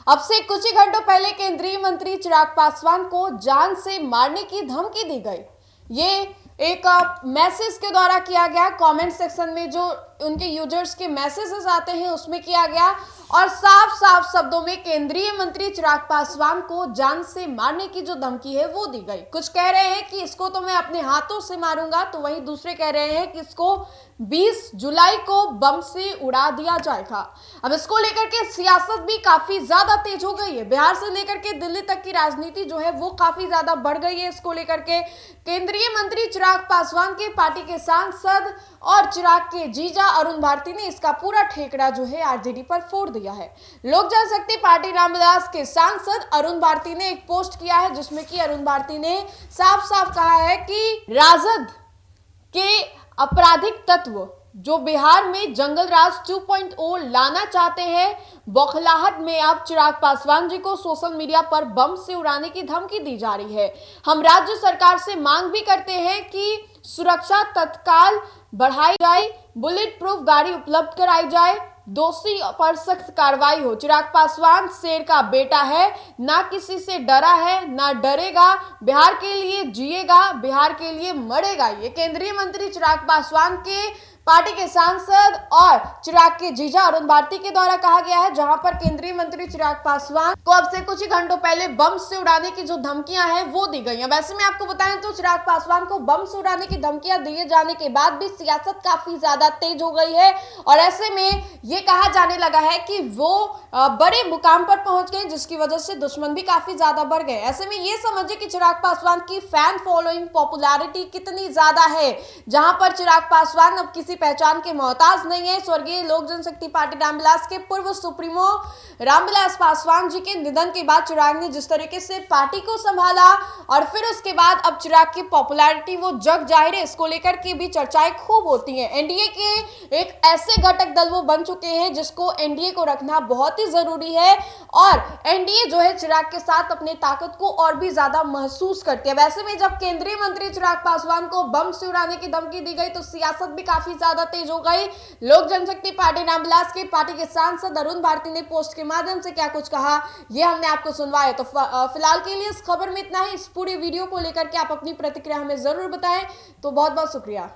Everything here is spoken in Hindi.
अब से कुछ ही घंटों पहले केंद्रीय मंत्री चिराग पासवान को जान से मारने की धमकी दी गई। ये एक मैसेज के द्वारा किया गया, कमेंट सेक्शन में जो उनके यूजर्स के मैसेजेस आते हैं उसमें किया गया और साफ साफ शब्दों में केंद्रीय मंत्री चिराग पासवान को जान से मारने की जो धमकी है वो दी गई। कुछ कह रहे हैं कि इसको तो मैं अपने हाथों से मारूंगा, तो वहीं दूसरे कह रहे हैं कि इसको 20 जुलाई को बम से उड़ा दिया जाएगा। अब इसको लेकर के सियासत भी काफी ज्यादा तेज हो गई है। बिहार से लेकर के दिल्ली तक की राजनीति जो है वो काफी ज्यादा बढ़ गई है। इसको लेकर के केंद्रीय मंत्री चिराग पासवान के पार्टी के सांसद और चिराग के जीजा अरुण भारती ने इसका पूरा ठेकड़ा जो है आरजेडी पर फोड़ दिया है। लोक जनशक्ति पार्टी रामविलास के सांसद अरुण भारती ने एक पोस्ट किया है जिसमें कि अरुण भारती ने साफ साफ कहा है कि राजद के आपराधिक तत्व जो बिहार में जंगल राज 2.0 लाना चाहते हैं, बौखलाहट में अब चिराग पासवान जी को सोशल मीडिया पर बम से उड़ाने की धमकी दी जा रही है। हम राज्य सरकार से मांग भी करते हैं कि सुरक्षा तत्काल बढ़ाई जाए, बुलेट प्रूफ गाड़ी उपलब्ध कराई जाए, दोषी पर सख्त कार्रवाई हो। चिराग पासवान शेर का बेटा है, ना किसी से डरा है ना डरेगा, बिहार के लिए जिएगा, बिहार के लिए मरेगा। ये केंद्रीय मंत्री चिराग पासवान के पार्टी के सांसद और चिराग के जीजा अरुण भारती के द्वारा कहा गया है, जहां पर केंद्रीय मंत्री चिराग पासवान को अब से कुछ ही घंटों पहले बम से उड़ाने की जो धमकियां हैं वो दी गई हैं। वैसे मैं आपको बताएं तो चिराग पासवान को बम से उड़ाने की धमकियां दिए जाने के बाद भी सियासत काफी ज्यादा तेज हो गई है और ऐसे में ये कहा जाने लगा है कि वो बड़े मुकाम पर पहुंच गए, जिसकी वजह से दुश्मन भी काफी ज्यादा बढ़ गए। ऐसे में ये समझिए कि चिराग पासवान की फैन फॉलोइंग पॉपुलैरिटी कितनी ज्यादा है, जहां पर चिराग पासवान अब किसी पहचान के मोहताज नहीं है। स्वर्गीय लोक जनशक्ति पार्टी रामविलास के पूर्व सुप्रीमो रामविलास पासवान जी के निधन के बाद चिराग ने जिस तरीके से पार्टी को संभाला और फिर उसके बाद अब चिराग की पॉपुलैरिटी वो जग जाहिर है, इसको लेकर के भी चर्चाएं खूब होती हैं। एनडीए के एक ऐसे घटक दल वो बन चुके हैं जिसको एनडीए को रखना बहुत ही जरूरी है और एनडीए जो है चिराग के साथ अपनी ताकत को और भी ज्यादा महसूस करती है। वैसे में जब केंद्रीय मंत्री चिराग पासवान को बम से उड़ाने की धमकी दी गई तो सियासत भी काफी ज्यादा तेज हो गई। लोक जनशक्ति पार्टी रामविलास के पार्टी के सांसद अरुण भारती ने पोस्ट के माध्यम से क्या कुछ कहा ये हमने आपको सुनवाया। तो फिलहाल के लिए इस खबर में इतना ही। इस पूरी वीडियो को लेकर के आप अपनी प्रतिक्रिया हमें जरूर बताएं। तो बहुत बहुत शुक्रिया।